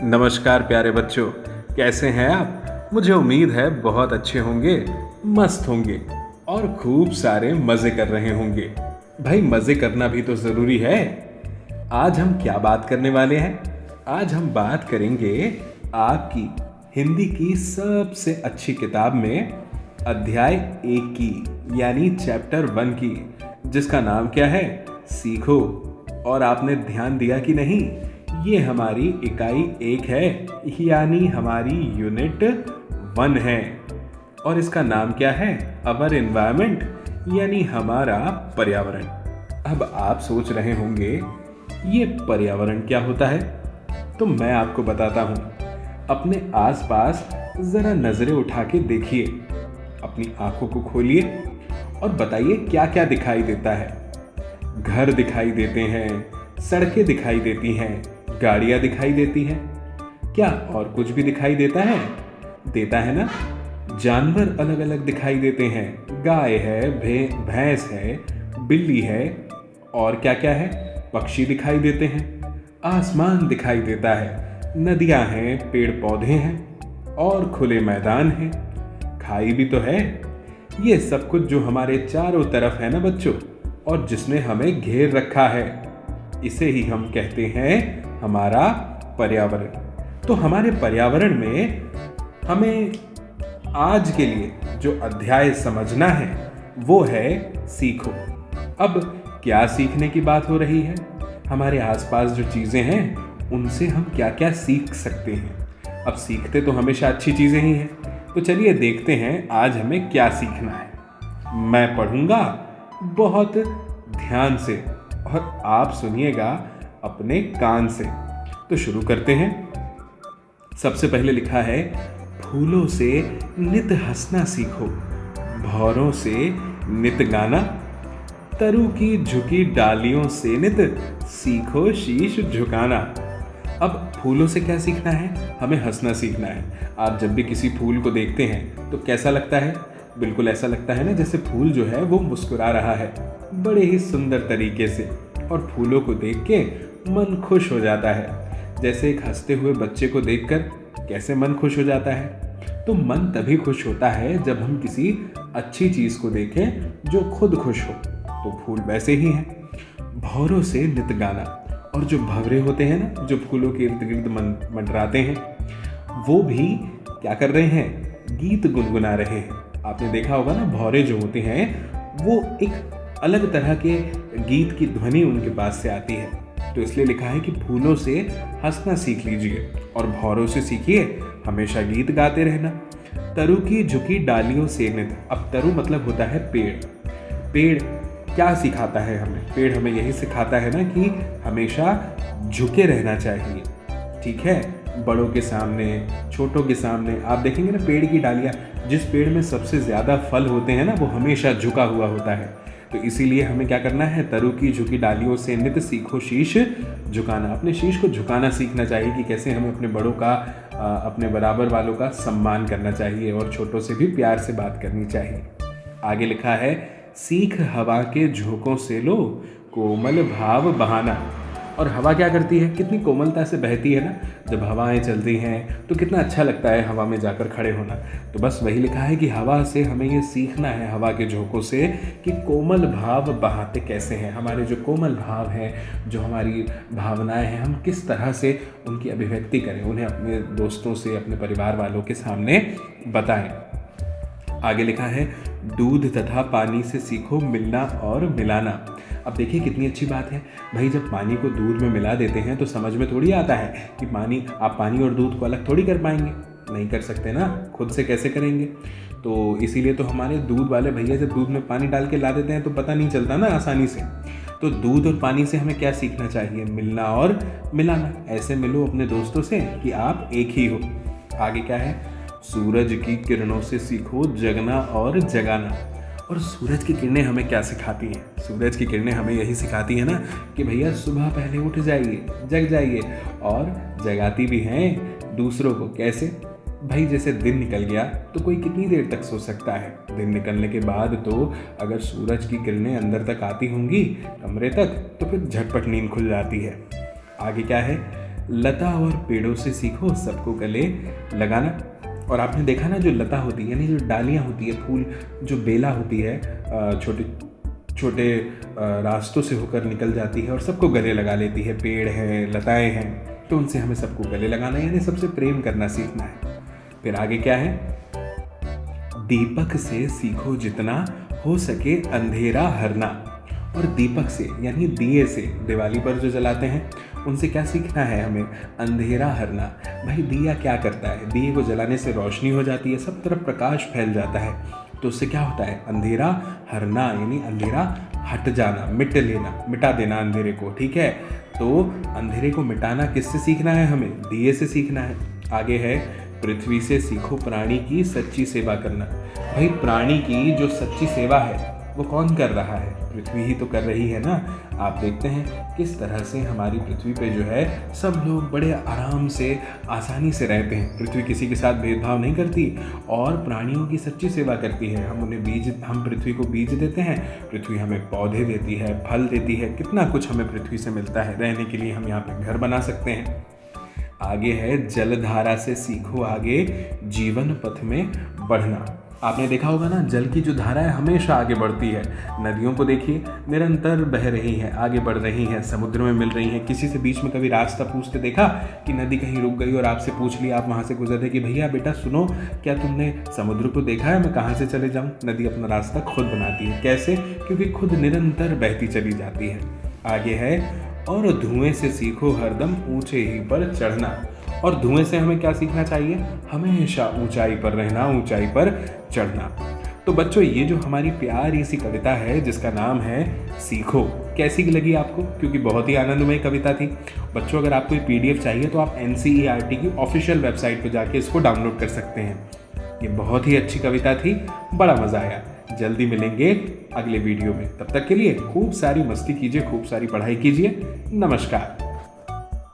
नमस्कार प्यारे बच्चों, कैसे हैं आप? मुझे उम्मीद है बहुत अच्छे होंगे, मस्त होंगे और खूब सारे मज़े कर रहे होंगे। भाई मज़े करना भी तो ज़रूरी है। आज हम क्या बात करने वाले हैं? आज हम बात करेंगे आपकी हिंदी की सबसे अच्छी किताब में अध्याय 1 की, यानी चैप्टर 1 की, जिसका नाम क्या है? सीखो। और आपने ध्यान दिया कि नहीं, ये हमारी इकाई 1 है, यानी हमारी यूनिट 1 है। और इसका नाम क्या है? अवर एनवायरमेंट, यानी हमारा पर्यावरण। अब आप सोच रहे होंगे ये पर्यावरण क्या होता है? तो मैं आपको बताता हूं। अपने आसपास जरा नजरें उठा के देखिए, अपनी आंखों को खोलिए और बताइए क्या क्या दिखाई देता है। घर दिखाई देते हैं, सड़कें दिखाई देती हैं, गाड़ियां दिखाई देती हैं। क्या और कुछ भी दिखाई देता है? देता है ना। जानवर अलग अलग दिखाई देते हैं, गाय है, भैंस है, बिल्ली है, और क्या क्या है? पक्षी दिखाई देते हैं, आसमान दिखाई देता है, नदियां हैं, पेड़ पौधे हैं और खुले मैदान हैं, खाई भी तो है। ये सब कुछ जो हमारे चारों तरफ है ना बच्चों, और जिसने हमें घेर रखा है, इसे ही हम कहते हैं हमारा पर्यावरण। तो हमारे पर्यावरण में हमें आज के लिए जो अध्याय समझना है वो है सीखो। अब क्या सीखने की बात हो रही है? हमारे आसपास जो चीजें हैं उनसे हम क्या क्या सीख सकते हैं। अब सीखते तो हमेशा अच्छी चीजें ही हैं, तो चलिए देखते हैं आज हमें क्या सीखना है। मैं पढ़ूंगा बहुत ध्यान से और आप सुनिएगा अपने कान से। तो शुरू करते हैं। सबसे पहले लिखा है, फूलों से नित हंसना सीखो, भौरों से नित गाना, तरु की झुकी डालियों से नित सीखो शीश झुकाना। अब फूलों से क्या सीखना है? हमें हंसना सीखना है। आप जब भी किसी फूल को देखते हैं तो कैसा लगता है? बिल्कुल ऐसा लगता है ना जैसे फूल जो है वो मुस्कुरा रहा है, बड़े ही सुंदर तरीके से। और फूलों को देख के मन खुश हो जाता है। जैसे एक हंसते हुए बच्चे को देखकर कैसे मन खुश हो जाता है? तो मन तभी खुश होता है जब हम किसी अच्छी चीज को देखें जो खुद खुश हो। तो फूल वैसे ही हैं। भौरों से नित गाना, और जो भंवरे होते हैं ना, जो फूलों के इर्द गिर्द मंडराते हैं, वो भी क्या कर रहे हैं? गीत गुनगुना रहे हैं। आपने देखा होगा ना, भौरे जो होते हैं वो एक अलग तरह के गीत की ध्वनि उनके पास से आती है। तो इसलिए लिखा है कि फूलों से हंसना सीख लीजिए और भौरों से सीखिए हमेशा गीत गाते रहना। तरु की झुकी डालियों से नित। अब तरु मतलब होता है पेड़। पेड़ क्या सिखाता है हमें? पेड़ हमें यही सिखाता है ना कि हमेशा झुके रहना चाहिए। ठीक है, बड़ों के सामने, छोटों के सामने। आप देखेंगे ना पेड़ की डालियाँ, जिस पेड़ में सबसे ज़्यादा फल होते हैं ना वो हमेशा झुका हुआ होता है। तो इसीलिए हमें क्या करना है? तरु की झुकी डालियों से नित सीखो शीश झुकाना। अपने शीश को झुकाना सीखना चाहिए कि कैसे हमें अपने बड़ों का, अपने बराबर वालों का सम्मान करना चाहिए और छोटों से भी प्यार से बात करनी चाहिए। आगे लिखा है, सीख हवा के झोंकों से लो, कोमल भाव बहाना। और हवा क्या करती है? कितनी कोमलता से बहती है ना। जब हवाएं चलती हैं तो कितना अच्छा लगता है हवा में जाकर खड़े होना। तो बस वही लिखा है कि हवा से हमें ये सीखना है, हवा के झोंकों से, कि कोमल भाव बहाते कैसे हैं। हमारे जो कोमल भाव हैं, जो हमारी भावनाएं हैं, हम किस तरह से उनकी अभिव्यक्ति करें, उन्हें अपने दोस्तों से, अपने परिवार वालों के सामने बताएं। आगे लिखा है, दूध तथा पानी से सीखो मिलना और मिलाना। अब देखिए कितनी अच्छी बात है। भाई जब पानी को दूध में मिला देते हैं तो समझ में थोड़ी आता है कि आप पानी और दूध को अलग थोड़ी कर पाएंगे। नहीं कर सकते ना, खुद से कैसे करेंगे? तो इसीलिए तो हमारे दूध वाले भैया जब दूध में पानी डाल के ला देते हैं तो पता नहीं चलता ना आसानी से। तो दूध और पानी से हमें क्या सीखना चाहिए? मिलना और मिलाना। ऐसे मिलो अपने दोस्तों से कि आप एक ही हो। आगे क्या है? सूरज की किरणों से सीखो जगना और जगाना। और सूरज की किरणें हमें क्या सिखाती हैं? सूरज की किरणें हमें यही सिखाती है ना कि भैया सुबह पहले उठ जाइए, जग जाइए, और जगाती भी हैं दूसरों को। कैसे? भाई जैसे दिन निकल गया तो कोई कितनी देर तक सो सकता है? दिन निकलने के बाद तो अगर सूरज की किरणें अंदर तक आती होंगी कमरे तक, तो फिर झटपट नींद खुल जाती है। आगे क्या है? लता और पेड़ों से सीखो सबको गले लगाना। और आपने देखा ना, जो लता होती है यानी जो डालियाँ होती है, फूल जो बेला होती है, छोटे छोटे रास्तों से होकर निकल जाती है और सबको गले लगा लेती है। पेड़ हैं, लताएं हैं, तो उनसे हमें सबको गले लगाना यानी सबसे प्रेम करना सीखना है। फिर आगे क्या है, दीपक से सीखो जितना हो सके अंधेरा हरना। और दीपक से यानी दिए से, दिवाली पर जो जलाते हैं, उनसे क्या सीखना है हमें, अंधेरा हरना। भाई दिया क्या करता है, दिए को जलाने से रोशनी हो जाती है, सब तरफ प्रकाश फैल जाता है, तो उससे क्या होता है, अंधेरा हरना यानी अंधेरा हट जाना, मिटा देना अंधेरे को। ठीक है, तो अंधेरे को मिटाना किससे सीखना है हमें, दिए से सीखना है। आगे है, पृथ्वी से सीखो प्राणी की सच्ची सेवा करना। भाई प्राणी की जो सच्ची सेवा है वो कौन कर रहा है, पृथ्वी ही तो कर रही है ना। आप देखते हैं किस तरह से हमारी पृथ्वी पे जो है सब लोग बड़े आराम से, आसानी से रहते हैं। पृथ्वी किसी के साथ भेदभाव नहीं करती और प्राणियों की सच्ची सेवा करती है। हम पृथ्वी को बीज देते हैं, पृथ्वी हमें पौधे देती है, फल देती है, कितना कुछ हमें पृथ्वी से मिलता है। रहने के लिए हम यहाँ पे घर बना सकते हैं। आगे है, जलधारा से सीखो आगे जीवन पथ में बढ़ना। आपने देखा होगा ना, जल की जो धारा है हमेशा आगे बढ़ती है। नदियों को देखिए, निरंतर बह रही है, आगे बढ़ रही है, समुद्र में मिल रही है। किसी से बीच में कभी रास्ता पूछते देखा कि नदी कहीं रुक गई और आपसे पूछ लिया, आप वहाँ से गुजरते कि भैया बेटा सुनो, क्या तुमने समुद्र को देखा है, मैं कहाँ से चले जाऊँ। नदी अपना रास्ता खुद बनाती है। कैसे, क्योंकि खुद निरंतर बहती चली जाती है। आगे है, और धुएं से सीखो हरदम ऊंचे ही पर चढ़ना। और धुएं से हमें क्या सीखना चाहिए, हमेशा ऊंचाई पर रहना, ऊंचाई पर चढ़ना। तो बच्चों, ये जो हमारी प्यारी सी कविता है जिसका नाम है सीखो, कैसी लगी आपको, क्योंकि बहुत ही आनंदमय कविता थी। बच्चों, अगर आपको ये PDF चाहिए तो आप NCERT की ऑफिशियल वेबसाइट पर जाके इसको डाउनलोड कर सकते हैं। ये बहुत ही अच्छी कविता थी, बड़ा मज़ा आया। जल्दी मिलेंगे अगले वीडियो में, तब तक के लिए खूब सारी मस्ती कीजिए, खूब सारी पढ़ाई कीजिए। नमस्कार।